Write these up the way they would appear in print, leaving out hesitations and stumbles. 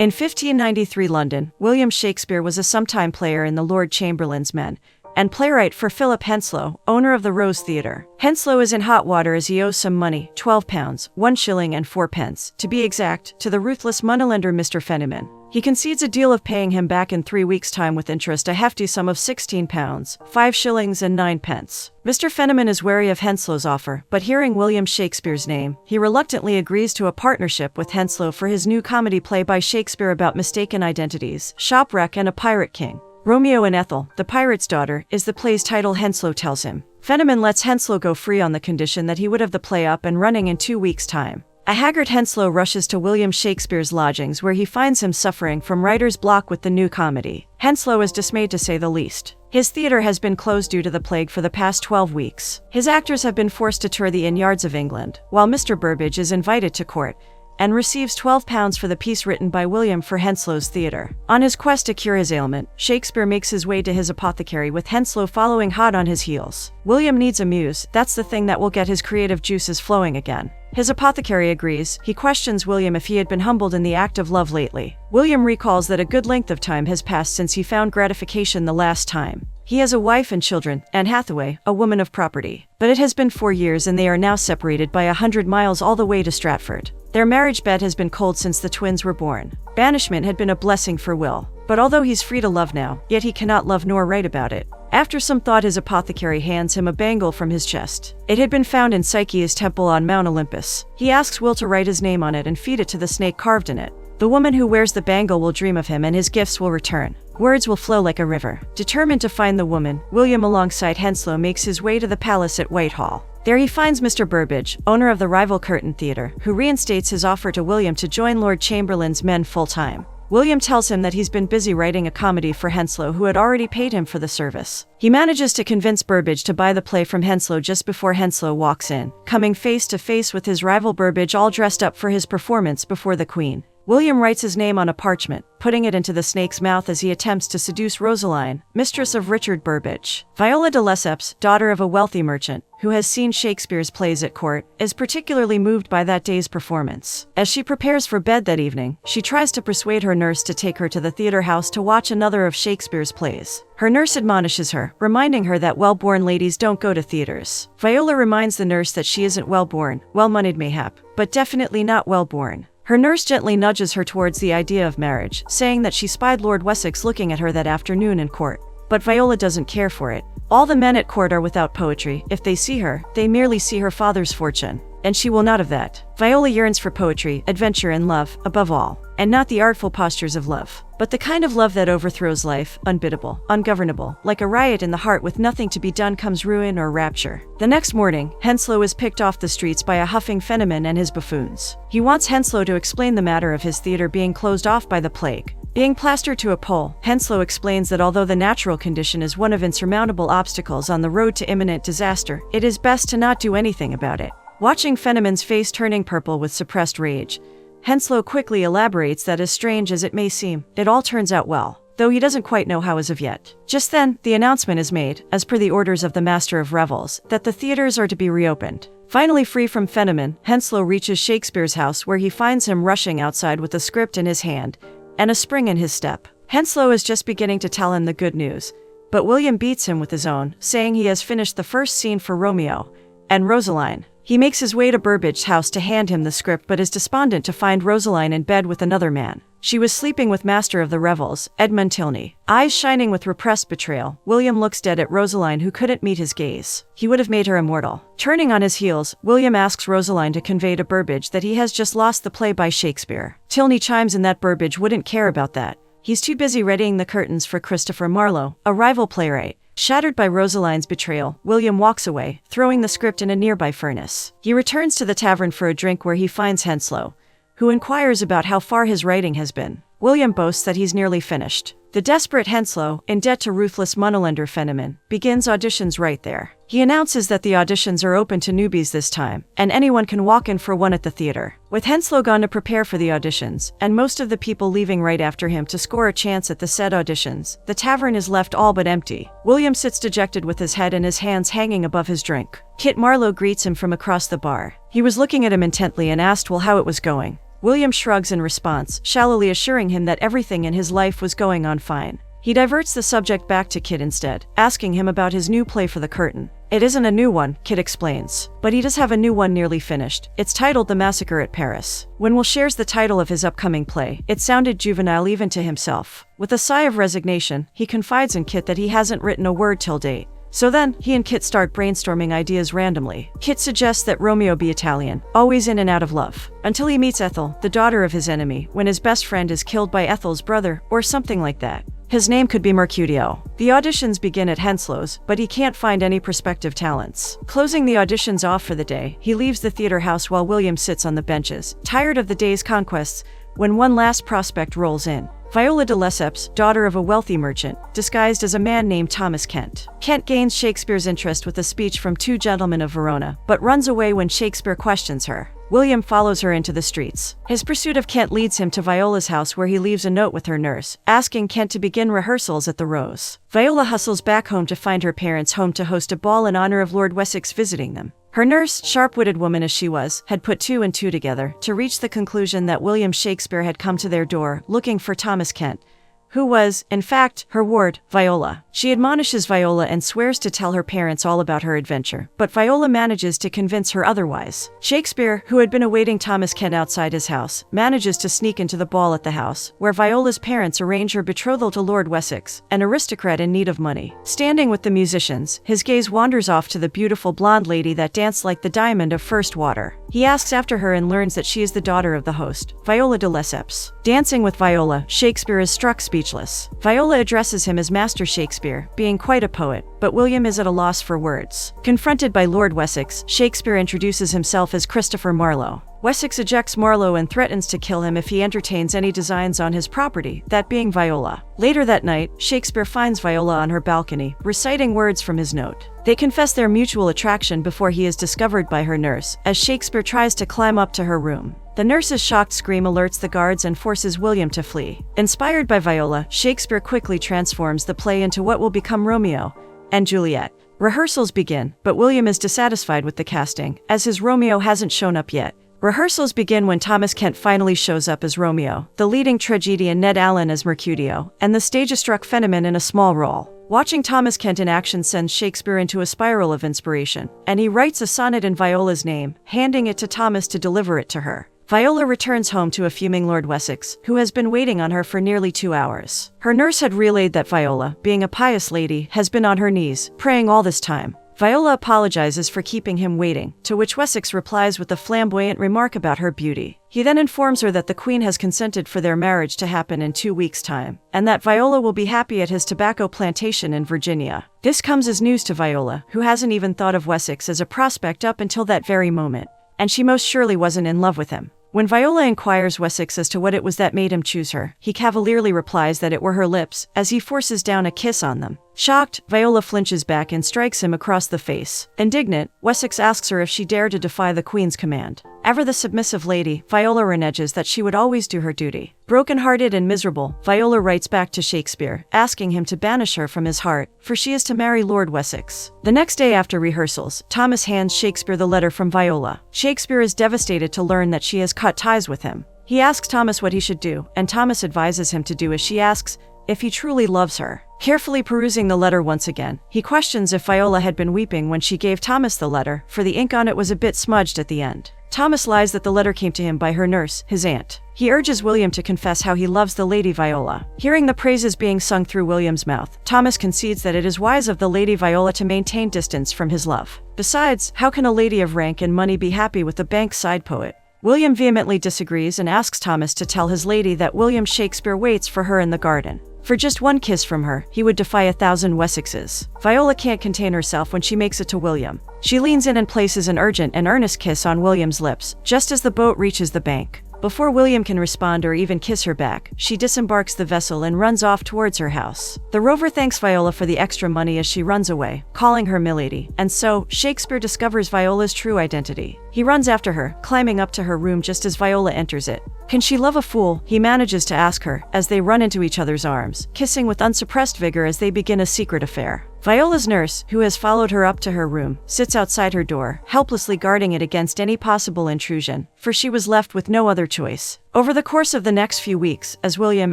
In 1593 London, William Shakespeare was a sometime player in the Lord Chamberlain's Men, and playwright for Philip Henslowe, owner of the Rose Theatre. Henslowe is in hot water as he owes some money, £12, 1 shilling and 4 pence, to be exact, to the ruthless moneylender Mr. Fenimore. He concedes a deal of paying him back in 3 weeks' time with interest, a hefty sum of £16, 5 shillings and 9 pence. Mr. Fenimore is wary of Henslowe's offer, but hearing William Shakespeare's name, he reluctantly agrees to a partnership with Henslowe for his new comedy play by Shakespeare about mistaken identities, shopwreck and a pirate king. Romeo and Ethel, the pirate's daughter, is the play's title, Henslowe tells him. Fenimore lets Henslowe go free on the condition that he would have the play up and running in 2 weeks' time. A haggard Henslowe rushes to William Shakespeare's lodgings where he finds him suffering from writer's block with the new comedy. Henslowe is dismayed to say the least. His theatre has been closed due to the plague for the past 12 weeks. His actors have been forced to tour the inn yards of England, while Mr. Burbage is invited to court and receives £12 for the piece written by William for Henslowe's theatre. On his quest to cure his ailment, Shakespeare makes his way to his apothecary with Henslowe following hot on his heels. William needs a muse, that's the thing that will get his creative juices flowing again. His apothecary agrees. He questions William if he had been humbled in the act of love lately. William recalls that a good length of time has passed since he found gratification the last time. He has a wife and children, Anne Hathaway, a woman of property. But it has been 4 years and they are now separated by 100 miles all the way to Stratford. Their marriage bed has been cold since the twins were born. Banishment had been a blessing for Will. But although he's free to love now, yet he cannot love nor write about it. After some thought, his apothecary hands him a bangle from his chest. It had been found in Psyche's temple on Mount Olympus. He asks Will to write his name on it and feed it to the snake carved in it. The woman who wears the bangle will dream of him and his gifts will return. Words will flow like a river. Determined to find the woman, William alongside Henslowe makes his way to the palace at Whitehall. There he finds Mr. Burbage, owner of the rival Curtain Theatre, who reinstates his offer to William to join Lord Chamberlain's men full-time. William tells him that he's been busy writing a comedy for Henslowe, who had already paid him for the service. He manages to convince Burbage to buy the play from Henslowe just before Henslowe walks in, coming face to face with his rival Burbage all dressed up for his performance before the Queen. William writes his name on a parchment, putting it into the snake's mouth as he attempts to seduce Rosaline, mistress of Richard Burbage. Viola de Lesseps, daughter of a wealthy merchant, who has seen Shakespeare's plays at court, is particularly moved by that day's performance. As she prepares for bed that evening, she tries to persuade her nurse to take her to the theatre house to watch another of Shakespeare's plays. Her nurse admonishes her, reminding her that well-born ladies don't go to theatres. Viola reminds the nurse that she isn't well-born, well-moneyed mayhap, but definitely not well-born. Her nurse gently nudges her towards the idea of marriage, saying that she spied Lord Wessex looking at her that afternoon in court. But Viola doesn't care for it. All the men at court are without poetry. If they see her, they merely see her father's fortune. And she will not have that. Viola yearns for poetry, adventure and love, above all. And not the artful postures of love, but the kind of love that overthrows life, unbiddable, ungovernable, like a riot in the heart with nothing to be done comes ruin or rapture. The next morning, Henslowe is picked off the streets by a huffing Fenimore and his buffoons. He wants Henslowe to explain the matter of his theatre being closed off by the plague. Being plastered to a pole, Henslowe explains that although the natural condition is one of insurmountable obstacles on the road to imminent disaster, it is best to not do anything about it. Watching Fenimore's face turning purple with suppressed rage, Henslowe quickly elaborates that as strange as it may seem, it all turns out well, though he doesn't quite know how as of yet. Just then, the announcement is made, as per the orders of the Master of Revels, that the theatres are to be reopened. Finally free from Fenimore, Henslowe reaches Shakespeare's house where he finds him rushing outside with a script in his hand and a spring in his step. Henslowe is just beginning to tell him the good news, but William beats him with his own, saying he has finished the first scene for Romeo and Rosaline. He makes his way to Burbage's house to hand him the script but is despondent to find Rosaline in bed with another man. She was sleeping with Master of the Revels, Edmund Tilney. Eyes shining with repressed betrayal, William looks dead at Rosaline who couldn't meet his gaze. He would have made her immortal. Turning on his heels, William asks Rosaline to convey to Burbage that he has just lost the play by Shakespeare. Tilney chimes in that Burbage wouldn't care about that. He's too busy readying the curtains for Christopher Marlowe, a rival playwright. Shattered by Rosaline's betrayal, William walks away, throwing the script in a nearby furnace. He returns to the tavern for a drink where he finds Henslowe, who inquires about how far his writing has been. William boasts that he's nearly finished. The desperate Henslowe, in debt to ruthless moneylender Fenimore, begins auditions right there. He announces that the auditions are open to newbies this time, and anyone can walk in for one at the theater. With Henslowe gone to prepare for the auditions, and most of the people leaving right after him to score a chance at the said auditions, the tavern is left all but empty. William sits dejected with his head and his hands hanging above his drink. Kit Marlowe greets him from across the bar. He was looking at him intently and asked Will how it was going. William shrugs in response, shallowly assuring him that everything in his life was going on fine. He diverts the subject back to Kit instead, asking him about his new play for the curtain. It isn't a new one, Kit explains, but he does have a new one nearly finished. It's titled The Massacre at Paris. When Will shares the title of his upcoming play, it sounded juvenile even to himself. With a sigh of resignation, he confides in Kit that he hasn't written a word till date. So then, he and Kit start brainstorming ideas randomly. Kit suggests that Romeo be Italian, always in and out of love, until he meets Ethel, the daughter of his enemy, when his best friend is killed by Ethel's brother, or something like that. His name could be Mercutio. The auditions begin at Henslow's, but he can't find any prospective talents. Closing the auditions off for the day, he leaves the theater house while William sits on the benches, tired of the day's conquests, when one last prospect rolls in. Viola de Lesseps, daughter of a wealthy merchant, disguised as a man named Thomas Kent. Kent gains Shakespeare's interest with a speech from two gentlemen of Verona, but runs away when Shakespeare questions her. William follows her into the streets. His pursuit of Kent leads him to Viola's house, where he leaves a note with her nurse, asking Kent to begin rehearsals at the Rose. Viola hustles back home to find her parents home to host a ball in honor of Lord Wessex visiting them. Her nurse, sharp-witted woman as she was, had put two and two together to reach the conclusion that William Shakespeare had come to their door looking for Thomas Kent, who was, in fact, her ward, Viola. She admonishes Viola and swears to tell her parents all about her adventure, but Viola manages to convince her otherwise. Shakespeare, who had been awaiting Thomas Kent outside his house, manages to sneak into the ball at the house, where Viola's parents arrange her betrothal to Lord Wessex, an aristocrat in need of money. Standing with the musicians, his gaze wanders off to the beautiful blonde lady that danced like the diamond of first water. He asks after her and learns that she is the daughter of the host, Viola de Lesseps. Dancing with Viola, Shakespeare is struck speechless. Viola addresses him as Master Shakespeare, being quite a poet, but William is at a loss for words. Confronted by Lord Wessex, Shakespeare introduces himself as Christopher Marlowe. Wessex ejects Marlowe and threatens to kill him if he entertains any designs on his property, that being Viola. Later that night, Shakespeare finds Viola on her balcony, reciting words from his note. They confess their mutual attraction before he is discovered by her nurse, as Shakespeare tries to climb up to her room. The nurse's shocked scream alerts the guards and forces William to flee. Inspired by Viola, Shakespeare quickly transforms the play into what will become Romeo and Juliet. Rehearsals begin, but William is dissatisfied with the casting, as his Romeo hasn't shown up yet. Rehearsals begin when Thomas Kent finally shows up as Romeo, the leading tragedian Ned Allen as Mercutio, and the stage-struck Fenneman in a small role. Watching Thomas Kent in action sends Shakespeare into a spiral of inspiration, and he writes a sonnet in Viola's name, handing it to Thomas to deliver it to her. Viola returns home to a fuming Lord Wessex, who has been waiting on her for nearly 2 hours. Her nurse had relayed that Viola, being a pious lady, has been on her knees, praying all this time. Viola apologizes for keeping him waiting, to which Wessex replies with a flamboyant remark about her beauty. He then informs her that the Queen has consented for their marriage to happen in 2 weeks' time, and that Viola will be happy at his tobacco plantation in Virginia. This comes as news to Viola, who hasn't even thought of Wessex as a prospect up until that very moment, and she most surely wasn't in love with him. When Viola inquires Wessex as to what it was that made him choose her, he cavalierly replies that it were her lips, as he forces down a kiss on them. Shocked, Viola flinches back and strikes him across the face. Indignant, Wessex asks her if she dare to defy the Queen's command. Ever the submissive lady, Viola reneges that she would always do her duty. Broken-hearted and miserable, Viola writes back to Shakespeare, asking him to banish her from his heart, for she is to marry Lord Wessex. The next day after rehearsals, Thomas hands Shakespeare the letter from Viola. Shakespeare is devastated to learn that she has cut ties with him. He asks Thomas what he should do, and Thomas advises him to do as she asks, if he truly loves her. Carefully perusing the letter once again, he questions if Viola had been weeping when she gave Thomas the letter, for the ink on it was a bit smudged at the end. Thomas lies that the letter came to him by her nurse, his aunt. He urges William to confess how he loves the Lady Viola. Hearing the praises being sung through William's mouth, Thomas concedes that it is wise of the Lady Viola to maintain distance from his love. Besides, how can a lady of rank and money be happy with a Bankside poet? William vehemently disagrees and asks Thomas to tell his lady that William Shakespeare waits for her in the garden. For just one kiss from her, he would defy 1,000 Wessexes. Viola can't contain herself when she makes it to William. She leans in and places an urgent and earnest kiss on William's lips, just as the boat reaches the bank. Before William can respond or even kiss her back, she disembarks the vessel and runs off towards her house. The rover thanks Viola for the extra money as she runs away, calling her Milady, and so, Shakespeare discovers Viola's true identity. He runs after her, climbing up to her room just as Viola enters it. Can she love a fool? He manages to ask her, as they run into each other's arms, kissing with unsuppressed vigor as they begin a secret affair. Viola's nurse, who has followed her up to her room, sits outside her door, helplessly guarding it against any possible intrusion, for she was left with no other choice. Over the course of the next few weeks, as William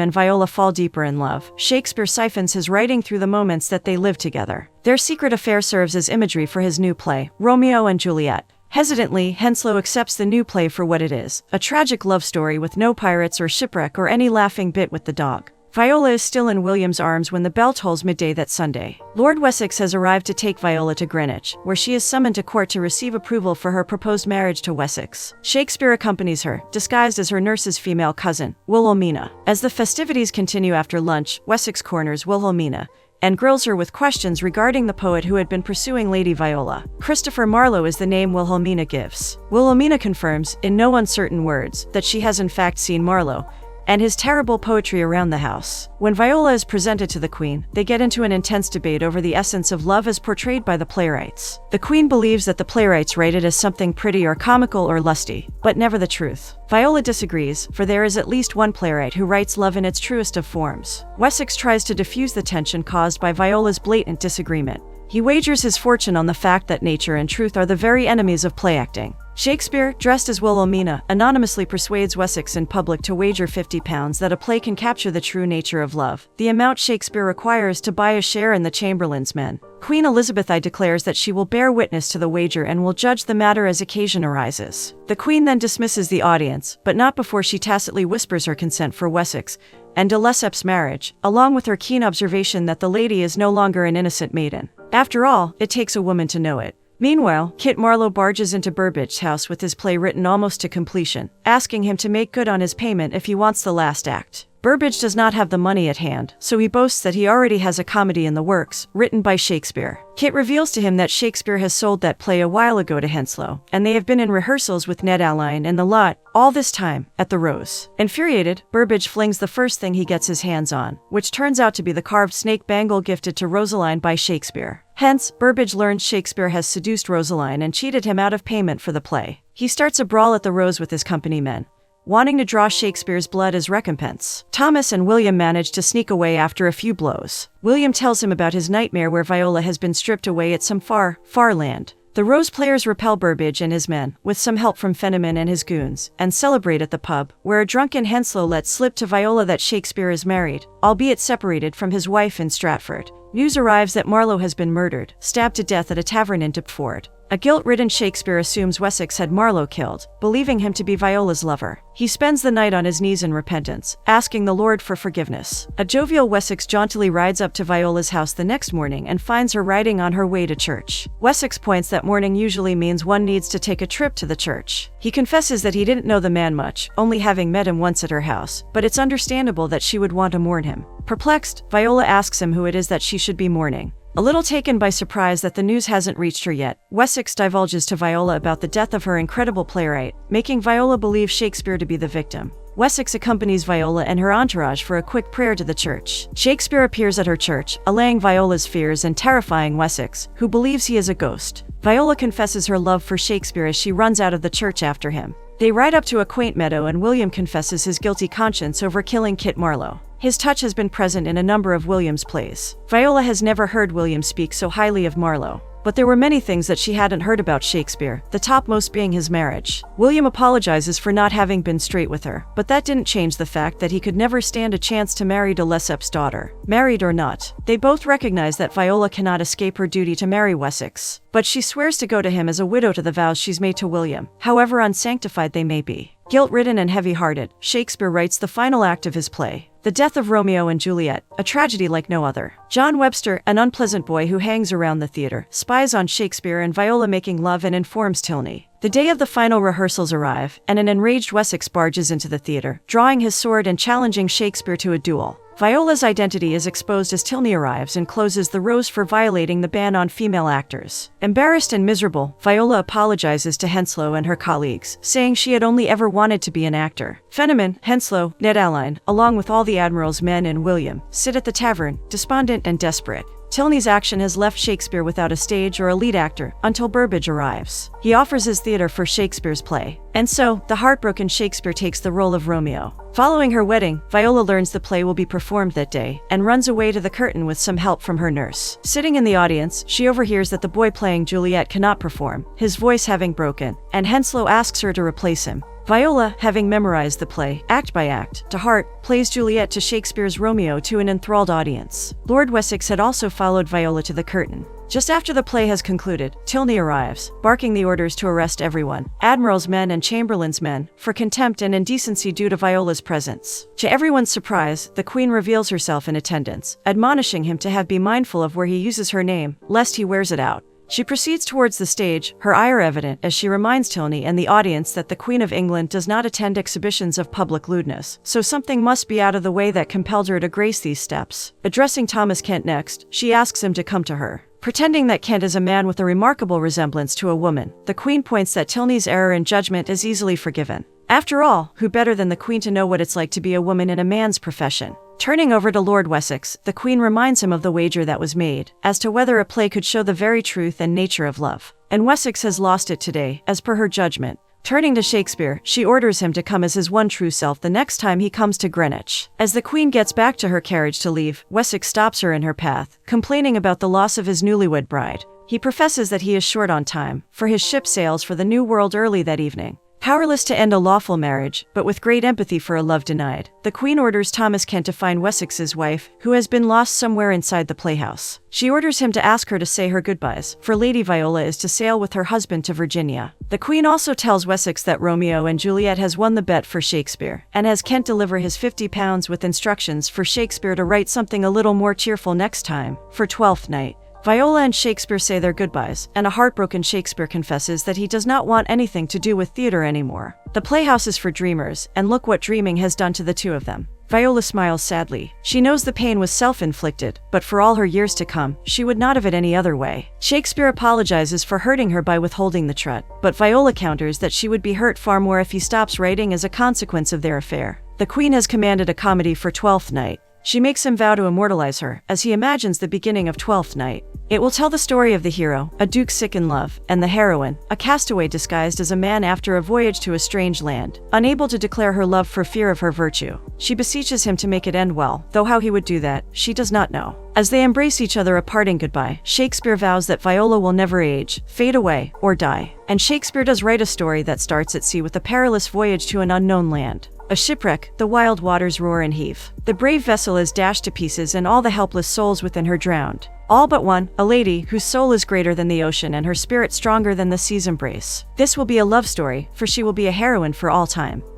and Viola fall deeper in love, Shakespeare siphons his writing through the moments that they live together. Their secret affair serves as imagery for his new play, Romeo and Juliet. Hesitantly, Henslowe accepts the new play for what it is, a tragic love story with no pirates or shipwreck or any laughing bit with the dog. Viola is still in William's arms when the bell tolls midday that Sunday. Lord Wessex has arrived to take Viola to Greenwich, where she is summoned to court to receive approval for her proposed marriage to Wessex. Shakespeare accompanies her, disguised as her nurse's female cousin, Wilhelmina. As the festivities continue after lunch, Wessex corners Wilhelmina and grills her with questions regarding the poet who had been pursuing Lady Viola. Christopher Marlowe is the name Wilhelmina gives. Wilhelmina confirms, in no uncertain words, that she has in fact seen Marlowe and his terrible poetry around the house. When Viola is presented to the Queen, they get into an intense debate over the essence of love as portrayed by the playwrights. The Queen believes that the playwrights write it as something pretty or comical or lusty, but never the truth. Viola disagrees, for there is at least one playwright who writes love in its truest of forms. Wessex tries to diffuse the tension caused by Viola's blatant disagreement. He wagers his fortune on the fact that nature and truth are the very enemies of play acting. Shakespeare, dressed as Wilhelmina, anonymously persuades Wessex in public to wager £50 that a play can capture the true nature of love, the amount Shakespeare requires to buy a share in the Chamberlain's Men. Queen Elizabeth I declares that she will bear witness to the wager and will judge the matter as occasion arises. The Queen then dismisses the audience, but not before she tacitly whispers her consent for Wessex and de Lesseps' marriage, along with her keen observation that the lady is no longer an innocent maiden. After all, it takes a woman to know it. Meanwhile, Kit Marlowe barges into Burbage's house with his play written almost to completion, asking him to make good on his payment if he wants the last act. Burbage does not have the money at hand, so he boasts that he already has a comedy in the works, written by Shakespeare. Kit reveals to him that Shakespeare has sold that play a while ago to Henslowe, and they have been in rehearsals with Ned Aline and the lot, all this time, at the Rose. Infuriated, Burbage flings the first thing he gets his hands on, which turns out to be the carved snake bangle gifted to Rosaline by Shakespeare. Hence, Burbage learns Shakespeare has seduced Rosaline and cheated him out of payment for the play. He starts a brawl at the Rose with his company men, wanting to draw Shakespeare's blood as recompense. Thomas and William manage to sneak away after a few blows. William tells him about his nightmare where Viola has been stripped away at some far, far land. The Rose players repel Burbage and his men, with some help from Fenimore and his goons, and celebrate at the pub, where a drunken Henslowe lets slip to Viola that Shakespeare is married, albeit separated from his wife in Stratford. News arrives that Marlowe has been murdered, stabbed to death at a tavern in Deptford. A guilt-ridden Shakespeare assumes Wessex had Marlowe killed, believing him to be Viola's lover. He spends the night on his knees in repentance, asking the Lord for forgiveness. A jovial Wessex jauntily rides up to Viola's house the next morning and finds her riding on her way to church. Wessex points that mourning usually means one needs to take a trip to the church. He confesses that he didn't know the man much, only having met him once at her house, but it's understandable that she would want to mourn him. Perplexed, Viola asks him who it is that she should be mourning. A little taken by surprise that the news hasn't reached her yet, Wessex divulges to Viola about the death of her incredible playwright, making Viola believe Shakespeare to be the victim. Wessex accompanies Viola and her entourage for a quick prayer to the church. Shakespeare appears at her church, allaying Viola's fears and terrifying Wessex, who believes he is a ghost. Viola confesses her love for Shakespeare as she runs out of the church after him. They ride up to a quaint meadow and William confesses his guilty conscience over killing Kit Marlowe. His touch has been present in a number of William's plays. Viola has never heard William speak so highly of Marlowe, but there were many things that she hadn't heard about Shakespeare, the topmost being his marriage. William apologizes for not having been straight with her, but that didn't change the fact that he could never stand a chance to marry de Lesseps' daughter. Married or not, they both recognize that Viola cannot escape her duty to marry Wessex, but she swears to go to him as a widow to the vows she's made to William, however unsanctified they may be. Guilt-ridden and heavy-hearted, Shakespeare writes the final act of his play, The Death of Romeo and Juliet, a tragedy like no other. John Webster, an unpleasant boy who hangs around the theater, spies on Shakespeare and Viola making love and informs Tilney. The day of the final rehearsals arrive, and an enraged Wessex barges into the theater, drawing his sword and challenging Shakespeare to a duel. Viola's identity is exposed as Tilney arrives and closes the Rose for violating the ban on female actors. Embarrassed and miserable, Viola apologizes to Henslowe and her colleagues, saying she had only ever wanted to be an actor. Fenimore, Henslowe, Ned Aline, along with all the Admiral's men and William, sit at the tavern, despondent and desperate. Tilney's action has left Shakespeare without a stage or a lead actor until Burbage arrives. He offers his theater for Shakespeare's play. And so, the heartbroken Shakespeare takes the role of Romeo. Following her wedding, Viola learns the play will be performed that day and runs away to the curtain with some help from her nurse. Sitting in the audience, she overhears that the boy playing Juliet cannot perform, his voice having broken, and Henslowe asks her to replace him. Viola, having memorized the play, act by act, to heart, plays Juliet to Shakespeare's Romeo to an enthralled audience. Lord Wessex had also followed Viola to the curtain. Just after the play has concluded, Tilney arrives, barking the orders to arrest everyone, Admiral's men and Chamberlain's men, for contempt and indecency due to Viola's presence. To everyone's surprise, the Queen reveals herself in attendance, admonishing him to be mindful of where he uses her name, lest he wears it out. She proceeds towards the stage, her ire evident as she reminds Tilney and the audience that the Queen of England does not attend exhibitions of public lewdness, so something must be out of the way that compelled her to grace these steps. Addressing Thomas Kent next, she asks him to come to her. Pretending that Kent is a man with a remarkable resemblance to a woman, the Queen points that Tilney's error in judgment is easily forgiven. After all, who better than the Queen to know what it's like to be a woman in a man's profession? Turning over to Lord Wessex, the Queen reminds him of the wager that was made, as to whether a play could show the very truth and nature of love. And Wessex has lost it today, as per her judgment. Turning to Shakespeare, she orders him to come as his one true self the next time he comes to Greenwich. As the Queen gets back to her carriage to leave, Wessex stops her in her path, complaining about the loss of his newlywed bride. He professes that he is short on time, for his ship sails for the New World early that evening. Powerless to end a lawful marriage, but with great empathy for a love denied, the Queen orders Thomas Kent to find Wessex's wife, who has been lost somewhere inside the playhouse. She orders him to ask her to say her goodbyes, for Lady Viola is to sail with her husband to Virginia. The Queen also tells Wessex that Romeo and Juliet has won the bet for Shakespeare, and has Kent deliver his £50 with instructions for Shakespeare to write something a little more cheerful next time, for Twelfth Night. Viola and Shakespeare say their goodbyes, and a heartbroken Shakespeare confesses that he does not want anything to do with theater anymore. The playhouse is for dreamers, and look what dreaming has done to the two of them. Viola smiles sadly. She knows the pain was self-inflicted, but for all her years to come, she would not have it any other way. Shakespeare apologizes for hurting her by withholding the trut, but Viola counters that she would be hurt far more if he stops writing as a consequence of their affair. The Queen has commanded a comedy for Twelfth Night. She makes him vow to immortalize her, as he imagines the beginning of Twelfth Night. It will tell the story of the hero, a duke sick in love, and the heroine, a castaway disguised as a man after a voyage to a strange land, unable to declare her love for fear of her virtue. She beseeches him to make it end well, though how he would do that, she does not know. As they embrace each other a parting goodbye, Shakespeare vows that Viola will never age, fade away, or die. And Shakespeare does write a story that starts at sea with a perilous voyage to an unknown land. A shipwreck, the wild waters roar and heave. The brave vessel is dashed to pieces and all the helpless souls within her drowned. All but one, a lady whose soul is greater than the ocean and her spirit stronger than the sea's embrace. This will be a love story, for she will be a heroine for all time.